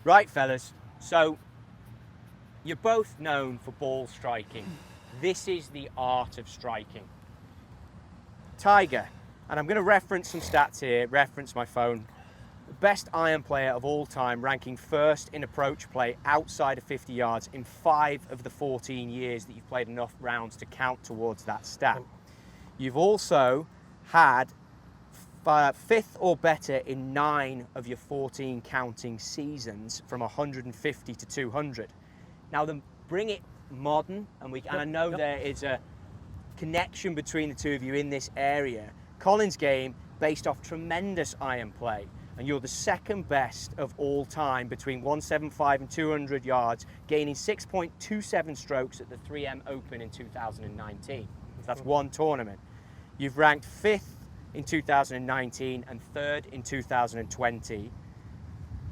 Right, fellas. So, you're both known for ball striking. This is the art of striking. Tiger, and I'm going to reference some stats here, reference my phone. The best iron player of all time, ranking first in approach play outside of 50 yards in 5 of the 14 years that you've played enough rounds to count towards that stat. You've also had 5th or better in 9 of your 14 counting seasons from 150 to 200. Now then, bring it modern, and I know there is a connection between the two of you in this area. Collin's game based off tremendous iron play, and you're the second best of all time between 175 and 200 yards, gaining 6.27 strokes at the 3M Open in 2019. That's one tournament. You've ranked 5th in 2019 and 3rd in 2020,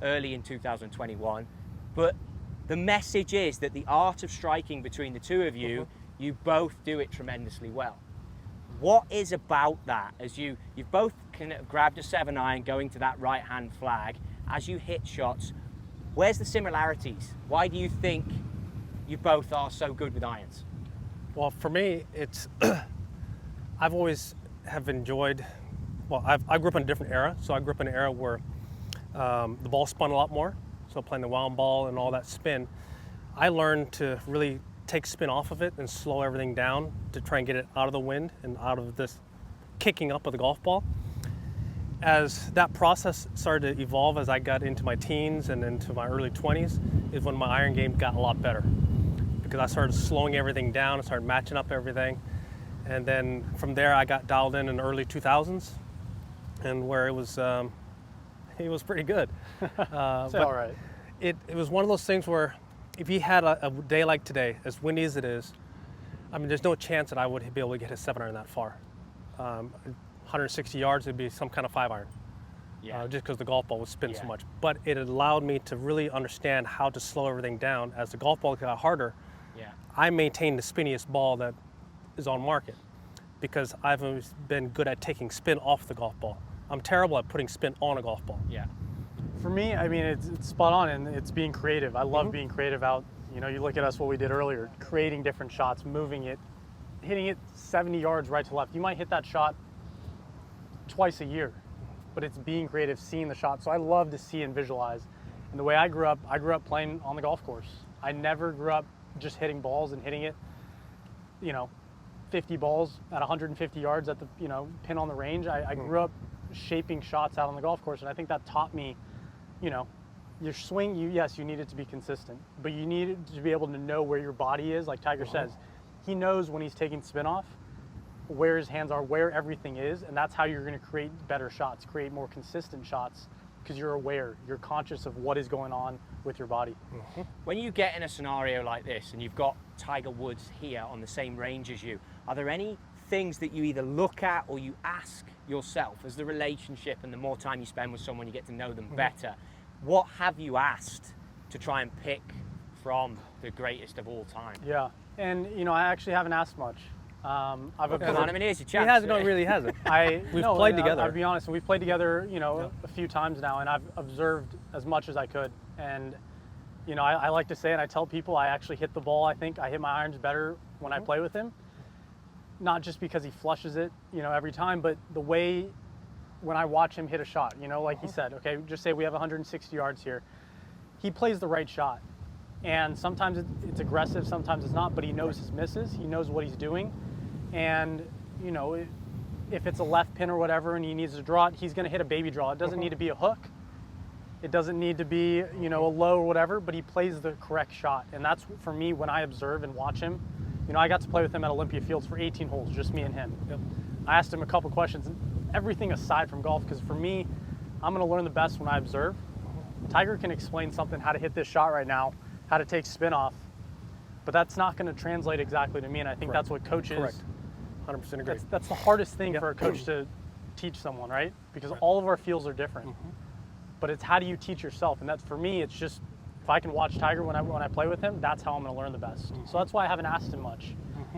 early in 2021. But the message is that the art of striking between the two of you, you both do it tremendously well. What is about that, as you've both kind of grabbed a 7-iron going to that right-hand flag, as you hit shots, where's the similarities? Why do you think you both are so good with irons? Well, for me, it's, I've always have enjoyed, well, I grew up in a different era. So I grew up in an era where the ball spun a lot more. So playing the wound ball and all that spin, I learned to really take spin off of it and slow everything down to try and get it out of the wind and out of this kicking up of the golf ball. As that process started to evolve as I got into my teens and into my early 20s is when my iron game got a lot better, because I started slowing everything down and started matching up everything. And then from there I got dialed in the early 2000s, and where it was pretty good. It's all right. It was one of those things where if you had a day like today, as windy as it is, I mean, there's no chance that I would be able to get a 7-iron that far. 160 yards, it'd be some kind of 5-iron. Yeah. Just because the golf ball would spin so much. But it allowed me to really understand how to slow everything down. As the golf ball got harder, I maintained the spinniest ball that is on market, because I've always been good at taking spin off the golf ball. I'm terrible at putting spin on a golf ball. Yeah. For me, I mean, it's spot on, and it's being creative. I love being creative out. You know, you look at us, what we did earlier, creating different shots, moving it, hitting it 70 yards right to left. You might hit that shot twice a year, but it's being creative, seeing the shot. So I love to see and visualize. And the way I grew up playing on the golf course. I never grew up just hitting balls and hitting it, 50 balls at 150 yards at the, pin on the range. I grew up shaping shots out on the golf course, and I think that taught me, your swing, you need it to be consistent, but you need to be able to know where your body is. Like Tiger says, he knows when he's taking spin off, where his hands are, where everything is, and that's how you're going to create better shots, create more consistent shots, because you're aware, you're conscious of what is going on with your body. When you get in a scenario like this and you've got Tiger Woods here on the same range as you, are there any things that you either look at or you ask yourself as the relationship and the more time you spend with someone, you get to know them better? What have you asked to try and pick from the greatest of all time? Yeah, and I actually haven't asked much. Come on, here's your chance. He hasn't, no, really hasn't. We've played together. I'll be honest, and we've played together, a few times now, and I've observed as much as I could. And, I like to say, and I tell people, I actually hit the ball. I think I hit my irons better when I play with him. Not just because he flushes it, every time, but the way when I watch him hit a shot, like he said, okay, just say we have 160 yards here. He plays the right shot. And sometimes it's aggressive, sometimes it's not, but he knows his misses. He knows what he's doing. And, if it's a left pin or whatever and he needs to draw it, he's going to hit a baby draw. It doesn't need to be a hook. It doesn't need to be, a low or whatever, but he plays the correct shot. And that's, for me, when I observe and watch him. I got to play with him at Olympia Fields for 18 holes, just me and him. I asked him a couple questions, everything aside from golf, because for me, I'm going to learn the best when I observe. Tiger can explain something, how to hit this shot right now, how to take spin off, but that's not going to translate exactly to me, and I think that's what coaches... Correct. 100% agree. That's the hardest thing for a coach to teach someone, right? Because all of our feels are different. But it's how do you teach yourself? And that's, for me, it's just, if I can watch Tiger when I play with him, that's how I'm going to learn the best. So that's why I haven't asked him much,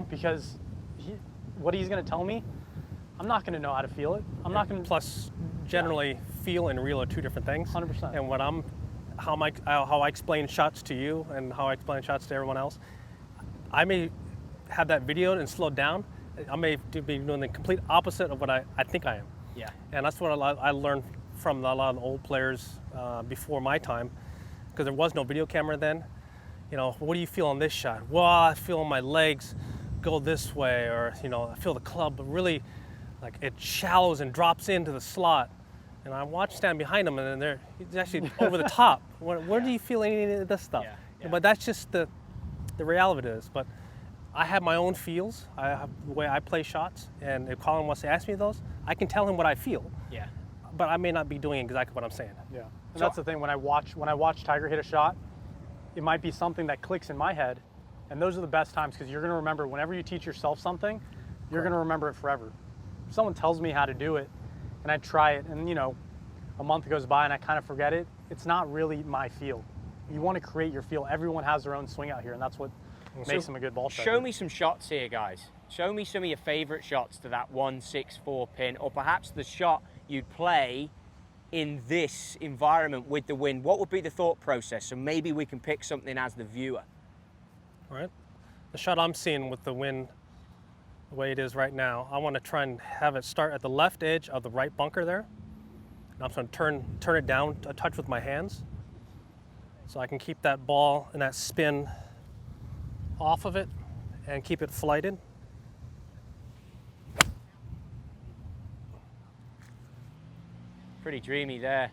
because what he's going to tell me, I'm not going to know how to feel it. I'm not going to... Plus, generally, feel and real are two different things. 100%. And what I'm how I explain shots to you and how I explain shots to everyone else. I may have that videoed and slowed down. I may be doing the complete opposite of what I think I am. Yeah. And that's what I learned from a lot of the old players before my time, because there was no video camera then. You know, what do you feel on this shot? Well, I feel my legs go this way, or you know, I feel the club really like it shallows and drops into the slot. And I watch stand behind him, and then he's actually over the top. Where do you feel any of this stuff? Yeah. But that's just the reality is. But I have my own feels. I have the way I play shots, and if Collin wants to ask me those, I can tell him what I feel. Yeah. But I may not be doing exactly what I'm saying. Yeah. And that's the thing, when I watch Tiger hit a shot, it might be something that clicks in my head, and those are the best times, because you're going to remember, whenever you teach yourself something, you're going to remember it forever. If someone tells me how to do it, and I try it, and you know, a month goes by and I kind of forget it, it's not really my feel. You want to create your feel. Everyone has their own swing out here, and that's what makes them a good ball striker. Show me some shots here, guys. Show me some of your favorite shots to that 164 pin, or perhaps the shot you'd play in this environment with the wind. What would be the thought process? So maybe we can pick something as the viewer. All right. The shot I'm seeing with the wind the way it is right now, I want to try and have it start at the left edge of the right bunker there. And I'm going to turn it down a touch with my hands, so I can keep that ball and that spin off of it and keep it flighted. Pretty dreamy there.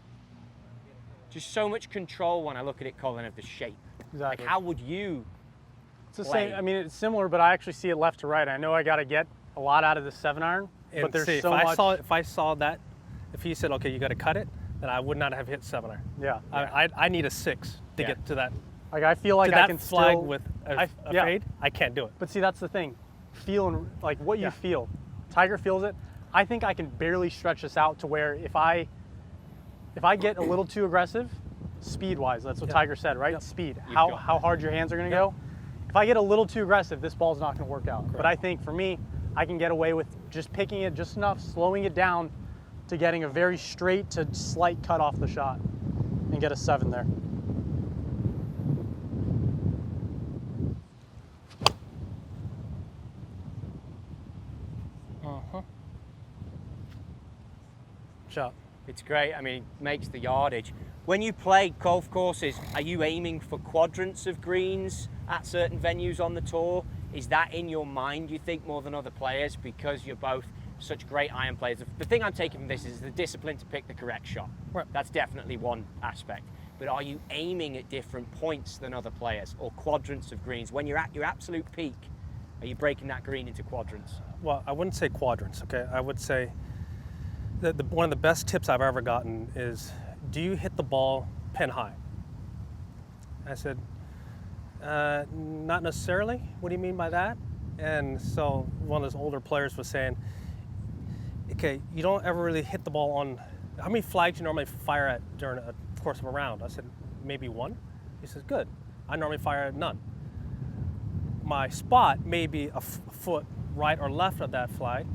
Just so much control when I look at it, Collin, of the shape. Exactly. Like, how would you It's the play? same. I mean, it's similar, but I actually see it left to right. I know I got to get a lot out of the 7-iron, And but there's see, so much. if I saw that, if he said, okay, you got to cut it, then I would not have hit 7-iron. Yeah. I need a 6 to Yeah. get to that. Like, I feel like To I that can flag still, with a yeah. fade, I can't do it. But see, that's the thing. Feeling like what you Yeah. feel. Tiger feels it. I think I can barely stretch this out to where if I get a little too aggressive, speed-wise, that's what Yeah. Tiger said, right? Yep. Speed. got How hard your hands are going to go. If I get a little too aggressive, this ball's not going to work out. But I think for me, I can get away with just picking it just enough, slowing it down to getting a very straight to slight cut off the shot and get a 7 there. Shot. It's great. I mean, it makes the yardage. When you play golf courses, are you aiming for quadrants of greens at certain venues on the tour? Is that in your mind, you think, more than other players, because you're both such great iron players? The thing I'm taking from this is the discipline to pick the correct shot. Right. That's definitely one aspect. But are you aiming at different points than other players, or quadrants of greens? When you're at your absolute peak, are you breaking that green into quadrants? Well, I wouldn't say quadrants, okay? I would say that one of the best tips I've ever gotten is, do you hit the ball pin high? I said, not necessarily. What do you mean by that? And so one of those older players was saying, okay, you don't ever really hit the ball on, how many flags you normally fire at during a course of a round? I said, maybe 1. He says, good. I normally fire at none. My spot may be a foot right or left of that flag,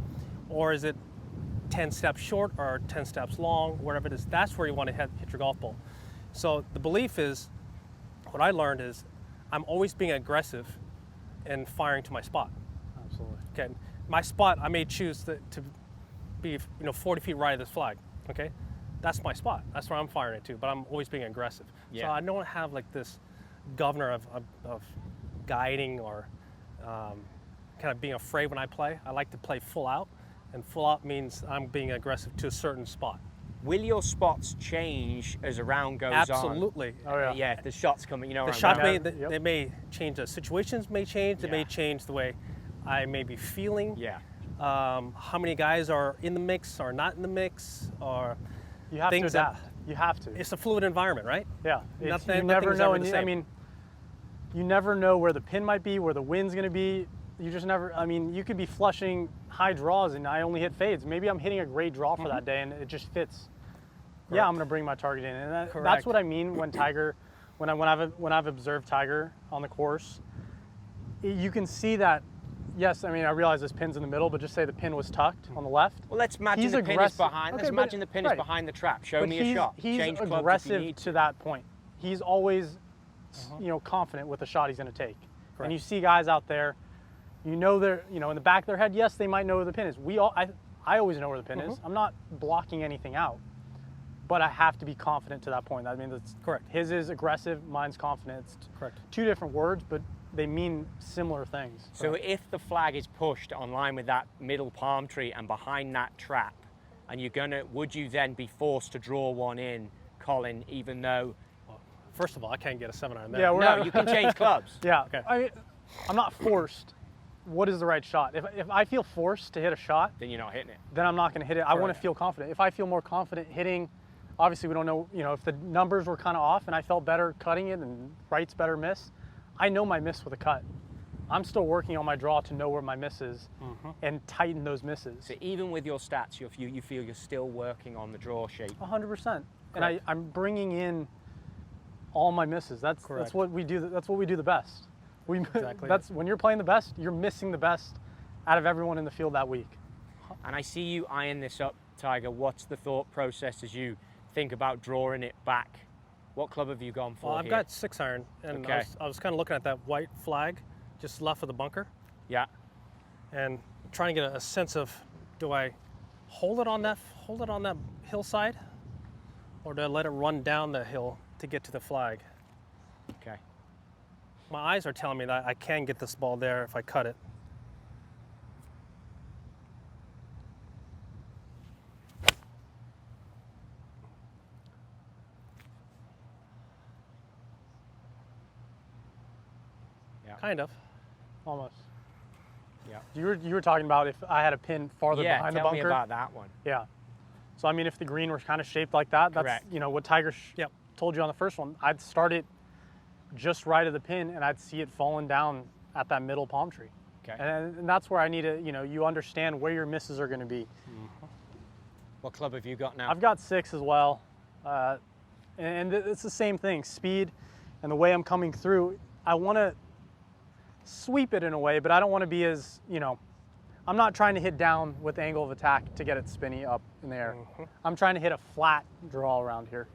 or is it 10 steps short or 10 steps long, wherever it is. That's where you want to hit your golf ball. So the belief is, what I learned is, I'm always being aggressive and firing to my spot. Absolutely. Okay, my spot, I may choose to be 40 feet right of this flag. Okay, that's my spot. That's where I'm firing it to. But I'm always being aggressive. Yeah. So I don't have like this governor of guiding or kind of being afraid when I play. I like to play full out, and full out means I'm being aggressive to a certain spot. Will your spots change as a round goes on? Absolutely. Oh, yeah. Yeah, if the shot's coming, you know. The what shot I'm may, Yep. they may change, the situations may change, they may Yeah. change the way I may be feeling. Yeah. How many guys are in the mix or not in the mix, or You have to things that- adapt. You have to. it's a fluid environment, right? Yeah. It's, Nothing- you never nothing's know. ever And the I same. mean, you never know where the pin might be, where the wind's going to be. You just never. I mean, you could be flushing high draws, and I only hit fades. Maybe I'm hitting a great draw for that day, and it just fits. Yeah, I'm going to bring my target in, and that's Correct. what I mean when Tiger, when I've observed Tiger on the course. You can see that. Yes, I mean, I realize this pin's in the middle, but just say the pin was tucked on the left. Well, let's imagine He's the pin is aggressive. behind. Okay, Let's but- imagine the pin is right. behind the trap. Show But me a shot. He's Change clubs if you aggressive need to that point. he's always, confident with the shot he's going to take. Correct. And you see guys out there, they're, in the back of their head, yes, they might know where the pin is. I always know where the pin is. I'm not blocking anything out, but I have to be confident to that point. I mean, that's Correct. His is aggressive, mine's confident. It's Correct. two different words, but they mean similar things. So if the flag is pushed on line with that middle palm tree and behind that trap, and would you then be forced to draw one in, Collin, even though? First of all, I can't get a 7-iron there. Yeah, No, you can change clubs. Yeah, Okay. I'm not forced. What is the right shot? If I feel forced to hit a shot, Then you're not hitting it. then I'm not going to hit it. I want to Correct. feel confident. If I feel more confident hitting, obviously we don't know, if the numbers were kind of off and I felt better cutting it and right's better miss, I know my miss with a cut. I'm still working on my draw to know where my miss is and tighten those misses. So even with your stats, you feel you're still working on the draw shape. 100%. And Correct. I'm bringing in all my misses. That's Correct. what we do. That's what we do the best. Exactly. That's when you're playing the best, you're missing the best out of everyone in the field that week. And I see you eyeing this up, Tiger. What's the thought process as you think about drawing it back? What club have you gone for Well, I've here? got 6-iron, and Okay. I was kind of looking at that white flag just left of the bunker, Yeah. and trying to get a sense of, do I hold it on that hillside, or do I let it run down the hill to get to the flag? Okay. My eyes are telling me that I can get this ball there if I cut it. Yeah. Kind of. Almost. Yeah. You were talking about if I had a pin farther Yeah. behind the Tell me bunker. about that one. Yeah. So I mean, if the green was kind of shaped like that, Correct. that's what Tiger Yep. told you on the first one. I'd start it just right of the pin, and I'd see it falling down at that middle palm tree. Okay. And that's where I need to, you understand where your misses are going to be. What club have you got now? I've got 6 as well, and it's the same thing. Speed and the way I'm coming through, I want to sweep it in a way, but I don't want to be as, I'm not trying to hit down with angle of attack to get it spinny up in the air. I'm trying to hit a flat draw around here.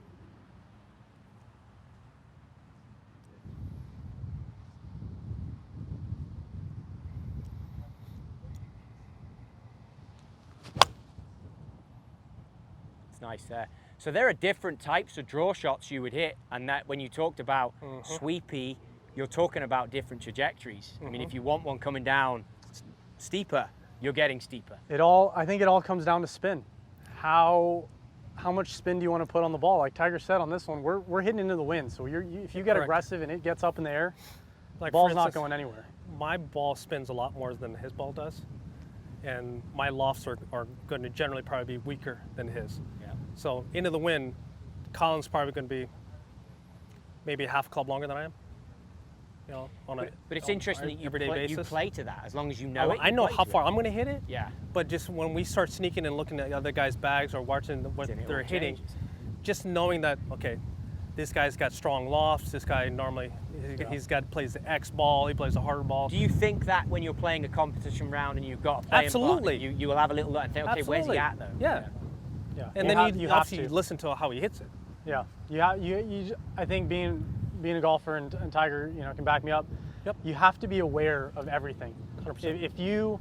It's nice there. So there are different types of draw shots you would hit, and that when you talked about sweepy, you're talking about different trajectories. I mean, if you want one coming down steeper, you're getting steeper. I think it all comes down to spin. How much spin do you want to put on the ball? Like Tiger said on this one, we're hitting into the wind. So if you get Correct. aggressive and it gets up in the air, Like, the ball's for not instance, going anywhere. My ball spins a lot more than his ball does, and my lofts are going to generally probably be weaker than his. Yeah. So into the wind, Collin's probably going to be maybe a half club longer than I am. On a But it's on interesting an that you everyday basis. play to that as long as you know it. I you know play how to far it. I'm going to hit it. Yeah. But just when we start sneaking and looking at the other guys' bags or watching what Then it they're all hitting, changes. just knowing that, okay, this guy's got strong lofts. This guy normally plays the X ball. He plays the harder ball. Do you think that when you're playing a competition round and you've got a playing Absolutely. partner, you will have a little look and think, okay, where's he Absolutely. at though? Yeah. Yeah. And then you have obviously to. listen to how he hits it. Yeah, I think being a golfer and Tiger, can back me up. Yep. You have to be aware of everything. 100%. If you,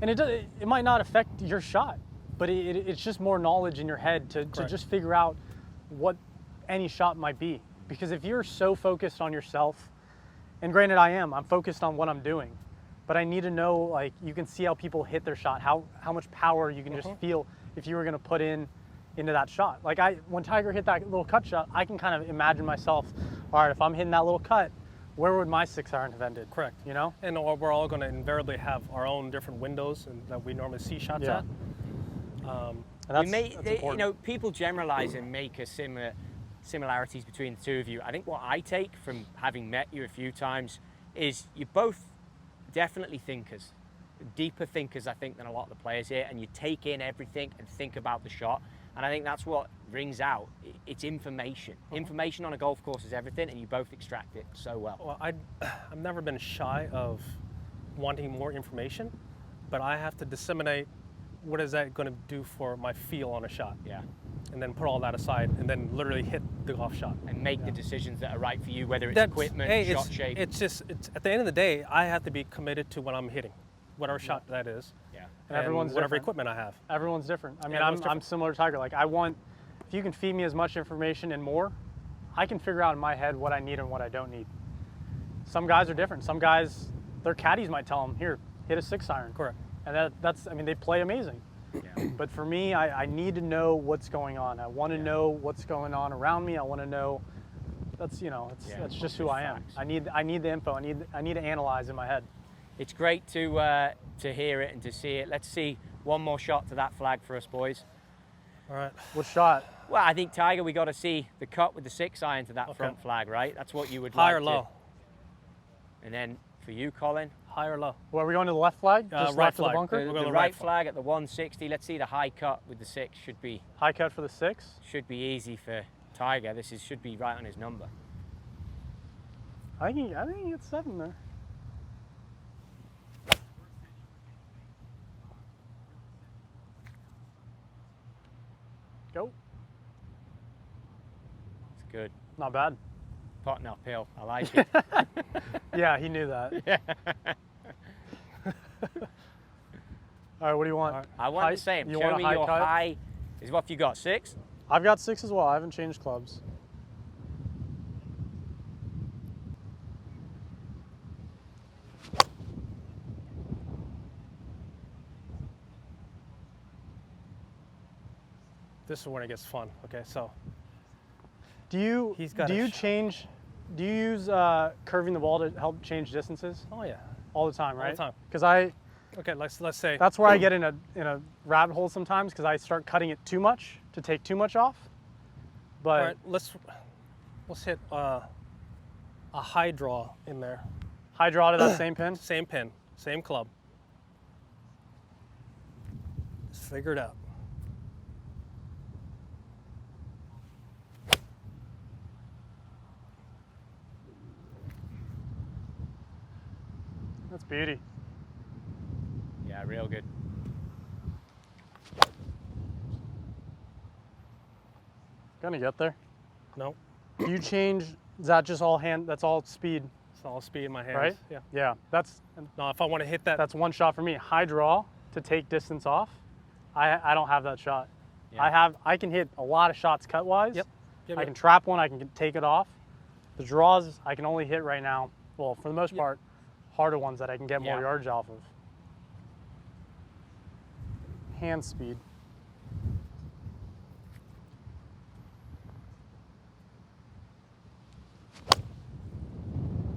and it might not affect your shot, but it's just more knowledge in your head to Correct. just figure out what any shot might be. Because if you're so focused on yourself, and granted I'm focused on what I'm doing, but I need to know, like, you can see how people hit their shot, how much power you can just feel if you were going to put into that shot. Like when Tiger hit that little cut shot, I can kind of imagine myself, all right, if I'm hitting that little cut, where would my 6-iron have ended? Correct. And we're all going to invariably have our own different windows and that we normally see shots Yeah. at. And that's important. People generalize and make similarities between the two of you. I think what I take from having met you a few times is you're both definitely thinkers, deeper thinkers, I think, than a lot of the players here, and you take in everything and think about the shot. And I think that's what rings out. It's information. Information on a golf course is everything, and you both extract it so well. Well, I've never been shy of wanting more information, but I have to disseminate what is that going to do for my feel on a shot. Yeah. and then put all that aside, and then literally hit the golf shot. And make the decisions that are right for you, whether it's That's- equipment, hey, shot shape. It's at the end of the day, I have to be committed to what I'm hitting, whatever shot that is, Yeah. And everyone's whatever different. equipment I have. Everyone's different. I mean, Everyone's I'm different. similar to Tiger. Like, if you can feed me as much information and more, I can figure out in my head what I need and what I don't need. Some guys are different. Some guys, their caddies might tell them, here, hit a 6-iron. Correct. And I mean, they play amazing. Yeah. But for me, I need to know what's going on. I want to know what's going on around me. I want to know. That's that's just who I am. facts. I need the info. I need to analyze in my head. It's great to hear it and to see it. Let's see one more shot to that flag for us, boys. All right. What shot? Well, I think, Tiger, we got to see the cut with the 6-iron to that Okay. front flag, right? That's what you would High like or low? And then for you, Collin, High or low? Well, are we going to the left flag? Just right left of the flag. bunker? We'll go the to the right right flag at the 160. Let's see the high cut with the 6. Should be High cut for the 6. easy for Tiger. Should be right on his number. I think he gets 7 there. Go. It's good. Not bad. Potting uphill. I like it. Yeah, he knew that. All right, what do you want? I want High- the same. you Show want a me high your cut? high. Is what you got? 6? I've got 6 as well. I haven't changed clubs. This is when it gets fun. Okay, so Do you He's got do a you shot. change? Do you use curving the ball to help change distances oh yeah. all the time? the Right. time. Because Okay, let's say that's where I get in a rabbit hole sometimes because I start cutting it too much to take too much off. But all right, let's hit a high draw in there. high draw to that same pin. Same pin, same club. Let's figure it out. That's beauty. Yeah, real good. Gonna get there. No, Do you change? Is that just all hand? That's all speed, it's all speed in my hands. right? Yeah. Yeah. That's Now, if I want to hit that, one shot for me. High draw to take distance off. I don't have that shot. Yeah. I can hit a lot of shots cut wise. Yep. I can trap one. I can take it off. The draws I can only hit right now. Well, for the most part, harder ones that I can get more Yeah. yardage off of. Hand speed.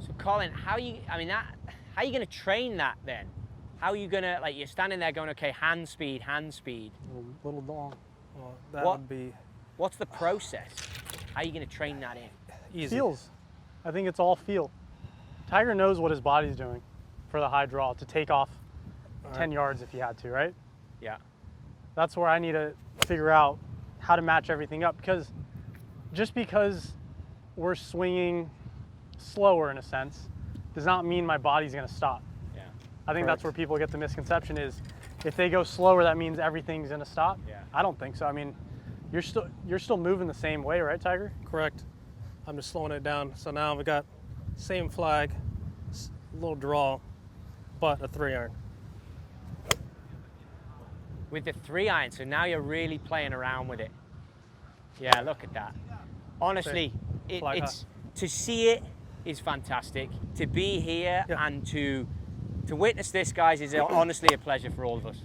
So, Collin, how are you going to train that then? How are you going to, like, you're standing there going, okay, hand speed. Little long. well, that What? would be What's the process? How are you going to train that in? easy. Feels. I think it's all feel. Tiger knows what his body's doing for the high draw to take off 10 yards if he had to, right? Yeah. That's where I need to figure out how to match everything up because just because we're swinging slower in a sense does not mean my body's going to stop. Yeah. I think that's Correct. where people get the misconception is if they go slower that means everything's going to stop. Yeah. I don't think so. I mean, you're still moving the same way, right, Tiger? Correct. I'm just slowing it down. So now we got same flag, little draw, but a 3-iron. With the 3-iron, so now you're really playing around with it. Yeah, look at that. Honestly, Flag it's to see it is fantastic. To be here Yeah. and to witness this, guys, is honestly a pleasure for all of us.